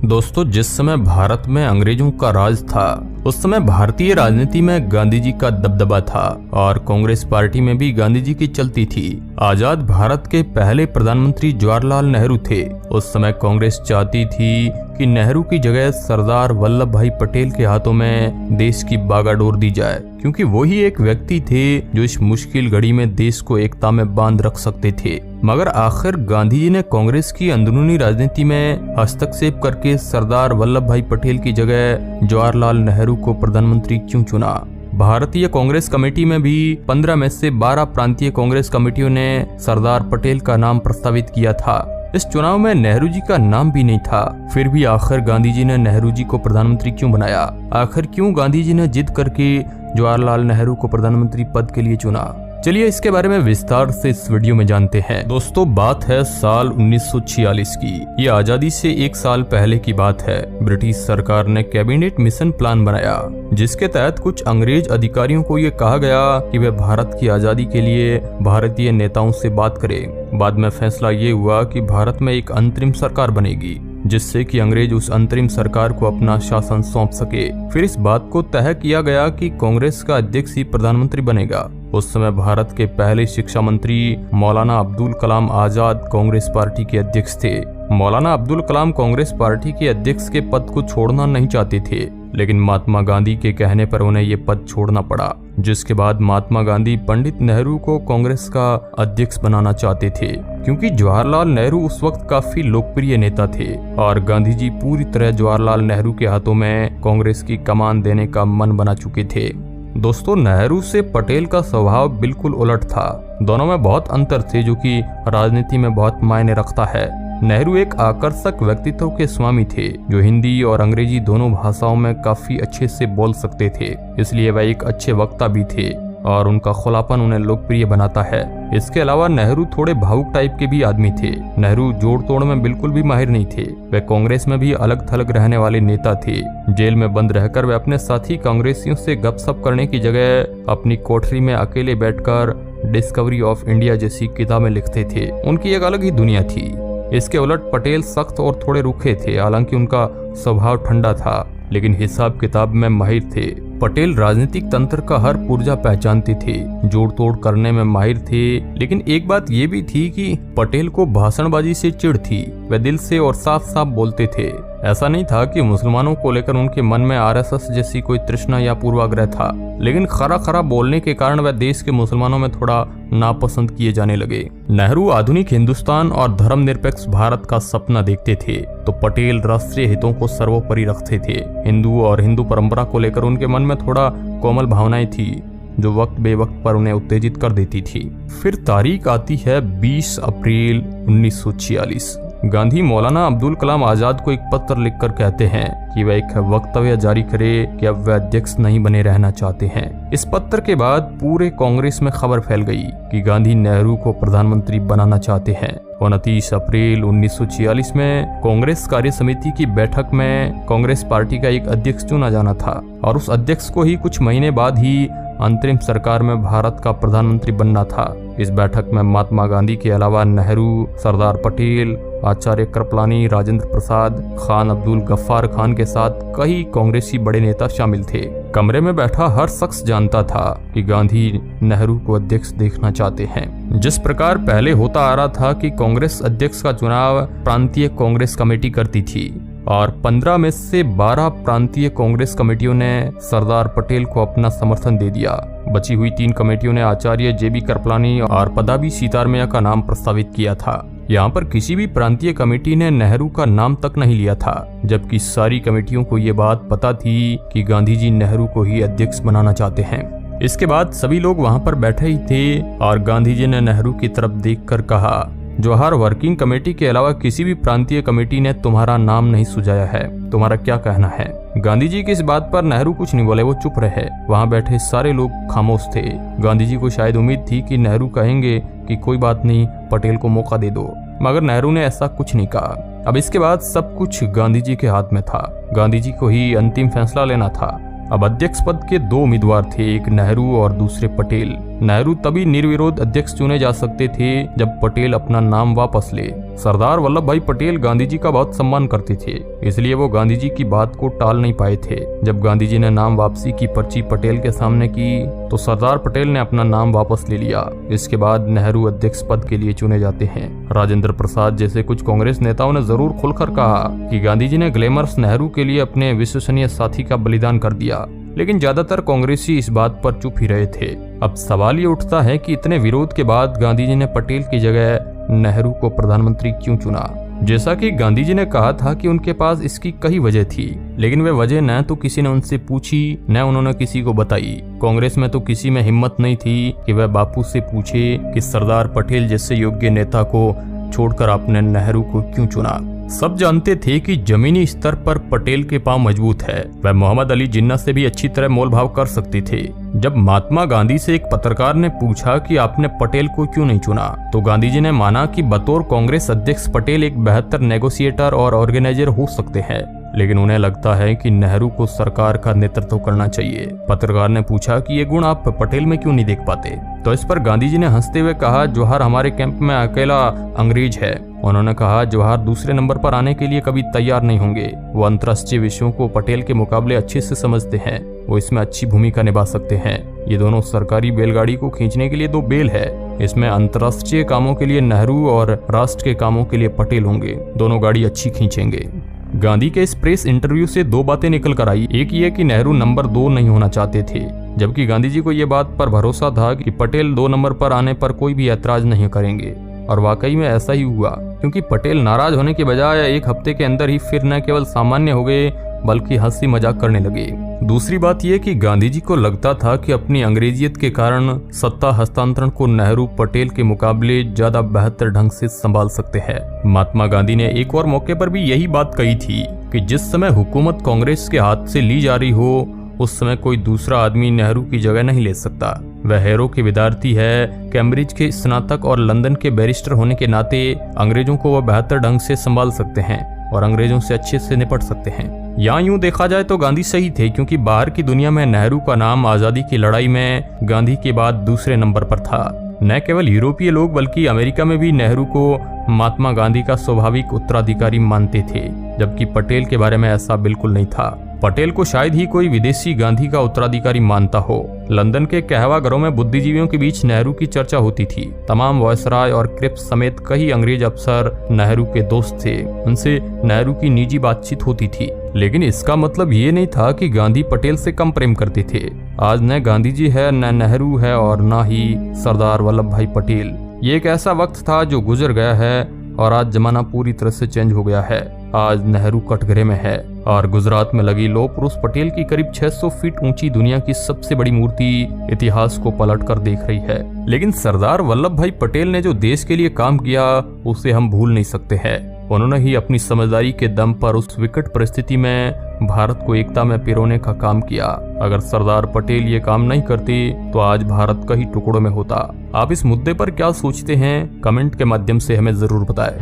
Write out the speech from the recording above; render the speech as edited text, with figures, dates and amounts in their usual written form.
दोस्तों, जिस समय भारत में अंग्रेजों का राज था उस समय भारतीय राजनीति में गांधी जी का दबदबा था और कांग्रेस पार्टी में भी गांधी जी की चलती थी। आजाद भारत के पहले प्रधानमंत्री जवाहरलाल नेहरू थे। उस समय कांग्रेस चाहती थी कि नेहरू की जगह सरदार वल्लभ भाई पटेल के हाथों में देश की बागडोर दी जाए, क्योंकि वही एक व्यक्ति थे जो इस मुश्किल घड़ी में देश को एकता में बांध रख सकते थे। मगर आखिर गांधी जी ने कांग्रेस की अंदरूनी राजनीति में हस्तक्षेप करके सरदार वल्लभ भाई पटेल की जगह जवाहरलाल नेहरू को प्रधानमंत्री क्यों चुना? भारतीय कांग्रेस कमेटी में भी 15 में से 12 प्रांतीय कांग्रेस कमेटियों ने सरदार पटेल का नाम प्रस्तावित किया था। इस चुनाव में नेहरू जी का नाम भी नहीं था, फिर भी आखिर गांधी जी ने नेहरू जी को प्रधानमंत्री क्यों बनाया? आखिर क्यों गांधी जी ने जिद करके जवाहरलाल नेहरू को प्रधानमंत्री पद के लिए चुना? चलिए इसके बारे में विस्तार से इस वीडियो में जानते हैं। दोस्तों, बात है साल 1946 की। ये आजादी से 1 साल पहले की बात है। ब्रिटिश सरकार ने कैबिनेट मिशन प्लान बनाया, जिसके तहत कुछ अंग्रेज अधिकारियों को ये कहा गया कि वे भारत की आजादी के लिए भारतीय नेताओं से बात करें। बाद में फैसला ये हुआ कि भारत में एक अंतरिम सरकार बनेगी, जिससे कि अंग्रेज उस अंतरिम सरकार को अपना शासन सौंप सके। फिर इस बात को तय किया गया कि कांग्रेस का अध्यक्ष ही प्रधानमंत्री बनेगा। उस समय भारत के पहले शिक्षा मंत्री मौलाना अब्दुल कलाम आजाद कांग्रेस पार्टी के अध्यक्ष थे। मौलाना अब्दुल कलाम कांग्रेस पार्टी के अध्यक्ष के पद को छोड़ना नहीं चाहते थे, लेकिन महात्मा गांधी के कहने पर उन्हें ये पद छोड़ना पड़ा, जिसके बाद महात्मा गांधी पंडित नेहरू को कांग्रेस का अध्यक्ष बनाना चाहते थे, क्योंकि जवाहरलाल नेहरू उस वक्त काफी लोकप्रिय नेता थे और गांधी जी पूरी तरह जवाहरलाल नेहरू के हाथों में कांग्रेस की कमान देने का मन बना चुके थे। दोस्तों, नेहरू से पटेल का स्वभाव बिल्कुल उलट था। दोनों में बहुत अंतर थे, जो कि राजनीति में बहुत मायने रखता है। नेहरू एक आकर्षक व्यक्तित्व के स्वामी थे, जो हिंदी और अंग्रेजी दोनों भाषाओं में काफी अच्छे से बोल सकते थे, इसलिए वह एक अच्छे वक्ता भी थे और उनका खुलापन उन्हें लोकप्रिय बनाता है। इसके अलावा नेहरू थोड़े भावुक टाइप के भी आदमी थे। नेहरू जोड़ तोड़ में बिल्कुल भी माहिर नहीं थे। वे कांग्रेस में भी अलग थलग रहने वाले नेता थे। जेल में बंद रहकर वे अपने साथी कांग्रेसियों से गपशप करने की जगह अपनी कोठरी में अकेले बैठकर डिस्कवरी ऑफ इंडिया जैसी किताबें लिखते थे। उनकी एक अलग ही दुनिया थी। इसके उलट पटेल सख्त और थोड़े रूखे थे। हालांकि उनका स्वभाव ठंडा था, लेकिन हिसाब किताब में माहिर थे। पटेल राजनीतिक तंत्र का हर पुर्जा पहचानते थे, जोड़ तोड़ करने में माहिर थे। लेकिन एक बात ये भी थी कि पटेल को भाषणबाजी से चिढ़ थी। वे दिल से और साफ साफ बोलते थे। ऐसा नहीं था कि मुसलमानों को लेकर उनके मन में आरएसएस जैसी कोई तृष्णा या पूर्वाग्रह था, लेकिन खरा खरा बोलने के कारण वह देश के मुसलमानों में थोड़ा नापसंद किए जाने लगे। नेहरू आधुनिक हिंदुस्तान और धर्मनिरपेक्ष भारत का सपना देखते थे, तो पटेल राष्ट्रीय हितों को सर्वोपरि रखते थे। हिंदू और हिंदू परंपरा को लेकर उनके मन में थोड़ा कोमल भावनाएं थी, जो वक्त बेवक्त पर उन्हें उत्तेजित कर देती थी। फिर तारीख आती है 20 अप्रैल 1946। गांधी मौलाना अब्दुल कलाम आजाद को एक पत्र लिखकर कहते हैं कि वह एक वक्तव्य जारी करे कि अब वह अध्यक्ष नहीं बने रहना चाहते हैं। इस पत्र के बाद पूरे कांग्रेस में खबर फैल गई कि गांधी नेहरू को प्रधानमंत्री बनाना चाहते हैं। 29 अप्रैल 1946 में कांग्रेस कार्य समिति की बैठक में कांग्रेस पार्टी का एक अध्यक्ष चुना जाना था और उस अध्यक्ष को ही कुछ महीने बाद ही अंतरिम सरकार में भारत का प्रधानमंत्री बनना था। इस बैठक में महात्मा गांधी के अलावा नेहरू, सरदार पटेल, आचार्य कृपलानी, राजेंद्र प्रसाद, खान अब्दुल गफ्फार खान के साथ कई कांग्रेसी बड़े नेता शामिल थे। कमरे में बैठा हर शख्स जानता था कि गांधी नेहरू को अध्यक्ष देखना चाहते हैं। जिस प्रकार पहले होता आ रहा था कि कांग्रेस अध्यक्ष का चुनाव प्रांतीय कांग्रेस कमेटी करती थी और 15 में से 12 प्रांतीय कांग्रेस कमेटियों ने सरदार पटेल को अपना समर्थन दे दिया। बची हुई 3 कमेटियों ने आचार्य जेबी कृपलानी और पदाभी सीतारमैया का नाम प्रस्तावित किया था। यहाँ पर किसी भी प्रांतीय कमेटी ने नेहरू का नाम तक नहीं लिया था, जबकि सारी कमेटियों को ये बात पता थी कि गांधी जी नेहरू को ही अध्यक्ष बनाना चाहते हैं। इसके बाद सभी लोग वहाँ पर बैठे ही थे और गांधी जी ने नेहरू की तरफ देखकर कहा, जवाहर वर्किंग कमेटी के अलावा किसी भी प्रांतीय कमेटी ने तुम्हारा नाम नहीं सुझाया है, तुम्हारा क्या कहना है? गांधी जी की इस बात पर नेहरू कुछ नहीं बोले, वो चुप रहे। वहाँ बैठे सारे लोग खामोश थे। गांधी जी को शायद उम्मीद थी कि नेहरू कहेंगे कि कोई बात नहीं, पटेल को मौका दे दो, मगर नेहरू ने ऐसा कुछ नहीं कहा। अब इसके बाद सब कुछ गांधी जी के हाथ में था। गांधी जी को ही अंतिम फैसला लेना था। अब अध्यक्ष पद के 2 उम्मीदवार थे, एक नेहरू और दूसरे पटेल। नेहरू तभी निर्विरोध अध्यक्ष चुने जा सकते थे जब पटेल अपना नाम वापस ले। सरदार वल्लभ भाई पटेल गांधी जी का बहुत सम्मान करते थे, इसलिए वो गांधी जी की बात को टाल नहीं पाए थे। जब गांधी जी ने नाम वापसी की पर्ची पटेल के सामने की तो सरदार पटेल ने अपना नाम वापस ले लिया। इसके बाद नेहरू अध्यक्ष पद के लिए चुने जाते हैं। राजेंद्र प्रसाद जैसे कुछ कांग्रेस नेताओं ने जरूर खुलकर कहा कि गांधी जी ने ग्लैमरस नेहरू के लिए अपने विश्वसनीय साथी का बलिदान कर दिया, लेकिन ज्यादातर कांग्रेसी इस बात पर चुप ही रहे थे। अब सवाल ये उठता है कि इतने विरोध के बाद गांधी जी ने पटेल की जगह नेहरू को प्रधानमंत्री क्यों चुना। जैसा कि गांधी जी ने कहा था कि उनके पास इसकी कई वजह थी, लेकिन वे वजह न तो किसी ने उनसे पूछी न उन्होंने किसी को बताई। कांग्रेस में तो किसी में हिम्मत नहीं थी कि वह बापू से पूछे कि सरदार पटेल जैसे योग्य नेता को छोड़कर आपने नेहरू को क्यों चुना। सब जानते थे कि जमीनी स्तर पर पटेल के पांव मजबूत है, वह मोहम्मद अली जिन्ना से भी अच्छी तरह मोल भाव कर सकते थे। जब महात्मा गांधी से एक पत्रकार ने पूछा कि आपने पटेल को क्यों नहीं चुना, तो गांधी जी ने माना कि बतौर कांग्रेस अध्यक्ष पटेल एक बेहतर नेगोशिएटर और ऑर्गेनाइजर हो सकते हैं, लेकिन उन्हें लगता है कि नेहरू को सरकार का नेतृत्व करना चाहिए। पत्रकार ने पूछा कि ये गुण आप पटेल में क्यों नहीं देख पाते, तो इस पर गांधी जी ने हंसते हुए कहा, जवाहर हमारे कैंप में अकेला अंग्रेज है। उन्होंने कहा, जवाहर दूसरे नंबर पर आने के लिए कभी तैयार नहीं होंगे। वो अंतर्राष्ट्रीय विषयों को पटेल के मुकाबले अच्छे से समझते हैं, वो इसमें अच्छी भूमिका निभा सकते हैं। ये दोनों सरकारी बैलगाड़ी को खींचने के लिए दो बैल है, इसमें अंतर्राष्ट्रीय कामों के लिए नेहरू और राष्ट्र के कामों के लिए पटेल होंगे, दोनों गाड़ी अच्छी खींचेंगे। गांधी के इस प्रेस इंटरव्यू से दो बातें निकल कर आई। एक ये कि नेहरू नंबर 2 नहीं होना चाहते थे, जबकि गांधी जी को ये बात पर भरोसा था कि पटेल 2 नंबर पर आने पर कोई भी ऐतराज नहीं करेंगे, और वाकई में ऐसा ही हुआ, क्योंकि पटेल नाराज होने के बजाय एक हफ्ते के अंदर ही फिर न केवल सामान्य हो गए बल्कि हंसी मजाक करने लगे। दूसरी बात यह कि गांधी जी को लगता था कि अपनी अंग्रेजियत के कारण सत्ता हस्तांतरण को नेहरू पटेल के मुकाबले ज्यादा बेहतर ढंग से संभाल सकते हैं। महात्मा गांधी ने एक और मौके पर भी यही बात कही थी कि जिस समय हुकूमत कांग्रेस के हाथ से ली जा रही हो, उस समय कोई दूसरा आदमी नेहरू की जगह नहीं ले सकता। वह हैरो के विद्यार्थी है, कैम्ब्रिज के स्नातक और लंदन के बैरिस्टर होने के नाते अंग्रेजों को वह बेहतर ढंग से संभाल सकते हैं और अंग्रेजों से अच्छे से निपट सकते हैं। यहाँ यूं देखा जाए तो गांधी सही थे, क्योंकि बाहर की दुनिया में नेहरू का नाम आजादी की लड़ाई में गांधी के बाद दूसरे नंबर पर था। न केवल यूरोपीय लोग बल्कि अमेरिका में भी नेहरू को महात्मा गांधी का स्वाभाविक उत्तराधिकारी मानते थे, जबकि पटेल के बारे में ऐसा बिल्कुल नहीं था। पटेल को शायद ही कोई विदेशी गांधी का उत्तराधिकारी मानता हो। लंदन के कहवा घरों में बुद्धिजीवियों के बीच नेहरू की चर्चा होती थी। तमाम वायसराय और क्रिप्स समेत कई अंग्रेज अफसर नेहरू के दोस्त थे, उनसे नेहरू की निजी बातचीत होती थी। लेकिन इसका मतलब ये नहीं था कि गांधी पटेल से कम प्रेम करते थे। आज न गांधी जी है, न नेहरू है और न ही सरदार वल्लभ भाई पटेल। ये एक ऐसा वक्त था जो गुजर गया है और आज जमाना पूरी तरह से चेंज हो गया है। आज नेहरू कटघरे में है और गुजरात में लगी लौह पुरुष पटेल की करीब 600 फीट ऊंची दुनिया की सबसे बड़ी मूर्ति इतिहास को पलट कर देख रही है। लेकिन सरदार वल्लभ भाई पटेल ने जो देश के लिए काम किया उसे हम भूल नहीं सकते हैं। उन्होंने ही अपनी समझदारी के दम पर उस विकट परिस्थिति में भारत को एकता में पिरोने का काम किया। अगर सरदार पटेल ये काम नहीं करते तो आज भारत कई टुकड़ों में होता। आप इस मुद्दे पर क्या सोचते हैं? कमेंट के माध्यम से हमें जरूर बताएं।